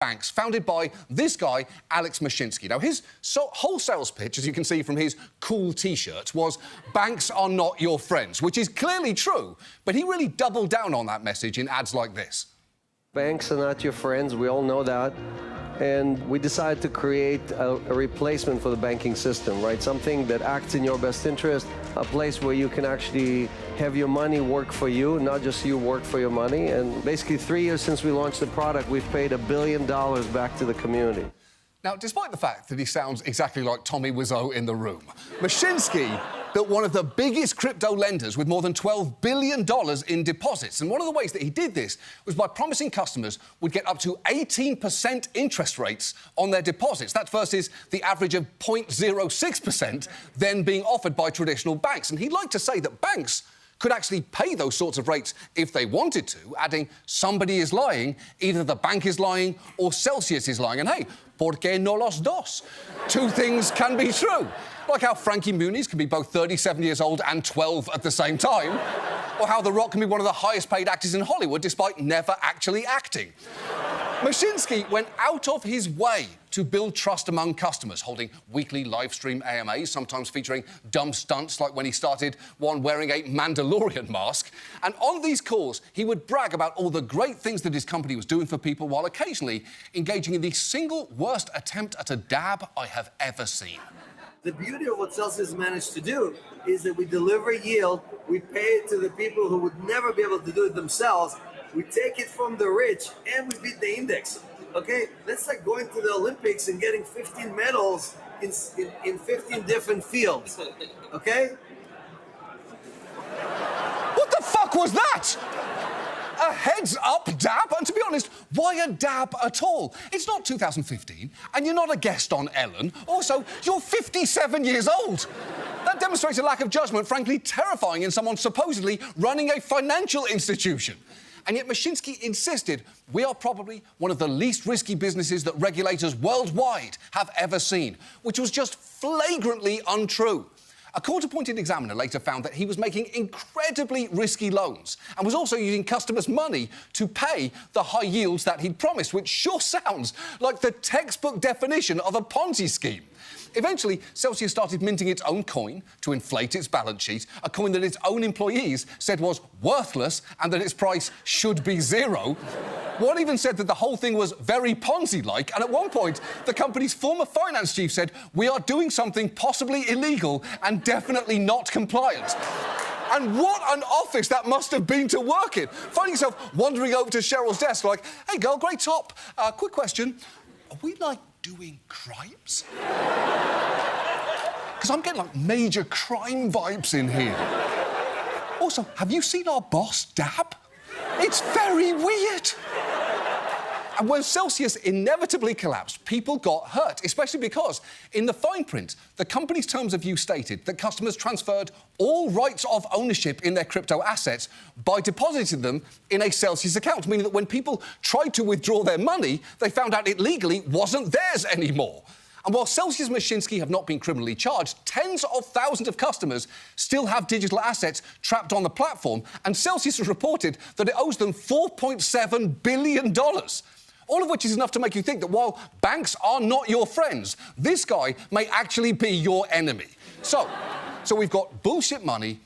banks, founded by this guy, Alex Mashinsky. Now, his whole sales pitch, as you can see from his cool T-shirt, was banks are not your friends, which is clearly true, but he really doubled down on that message in ads like this. Banks are not your friends, we all know that. And we decided to create a replacement for the banking system, right? Something that acts in your best interest, a place where you can actually have your money work for you, not just you work for your money. And basically 3 years since we launched the product, we've paid $1 billion back to the community. Now, despite the fact that he sounds exactly like Tommy Wiseau in The Room, Mashinsky built one of the biggest crypto lenders with more than $12 billion in deposits. And one of the ways that he did this was by promising customers would get up to 18% interest rates on their deposits. That versus the average of 0.06% then being offered by traditional banks. And he'd like to say that banks could actually pay those sorts of rates if they wanted to, adding somebody is lying, either the bank is lying or Celsius is lying. And hey, ¿por qué no los dos? Two things can be true. Like how Frankie Muniz can be both 37 years old and 12 at the same time, or how The Rock can be one of the highest paid actors in Hollywood despite never actually acting. Mashinsky went out of his way to build trust among customers, holding weekly live-stream AMAs, sometimes featuring dumb stunts like when he started one wearing a Mandalorian mask. And on these calls, he would brag about all the great things that his company was doing for people while occasionally engaging in the single worst attempt at a dab I have ever seen. The beauty of what Celsius managed to do is that we deliver yield, we pay it to the people who would never be able to do it themselves, we take it from the rich, and we beat the index. Okay, that's like going to the Olympics and getting 15 medals in 15 different fields. Okay? What the fuck was that? A heads-up dab? And to be honest, why a dab at all? It's not 2015, and you're not a guest on Ellen. Also, you're 57 years old. That demonstrates a lack of judgment, frankly terrifying in someone supposedly running a financial institution. And yet Mashinsky insisted we are probably one of the least risky businesses that regulators worldwide have ever seen, which was just flagrantly untrue. A court-appointed examiner later found that he was making incredibly risky loans and was also using customers' money to pay the high yields that he'd promised, which sure sounds like the textbook definition of a Ponzi scheme. Eventually, Celsius started minting its own coin to inflate its balance sheet, a coin that its own employees said was worthless and that its price should be zero. One even said that the whole thing was very Ponzi-like, and at one point, the company's former finance chief said, "We are doing something possibly illegal and definitely not compliant." And what an office that must have been to work in. Finding yourself wandering over to Cheryl's desk like, "Hey, girl, great top. Quick question. Are we, like, doing crimes?" Because I'm getting, like, major crime vibes in here. Also, have you seen our boss dab? It's very weird. And when Celsius inevitably collapsed, people got hurt, especially because, in the fine print, the company's terms of use stated that customers transferred all rights of ownership in their crypto assets by depositing them in a Celsius account, meaning that when people tried to withdraw their money, they found out it legally wasn't theirs anymore. And while Celsius and Mashinsky have not been criminally charged, tens of thousands of customers still have digital assets trapped on the platform, and Celsius has reported that it owes them $4.7 billion. All of which is enough to make you think that while banks are not your friends, this guy may actually be your enemy. So we've got bullshit money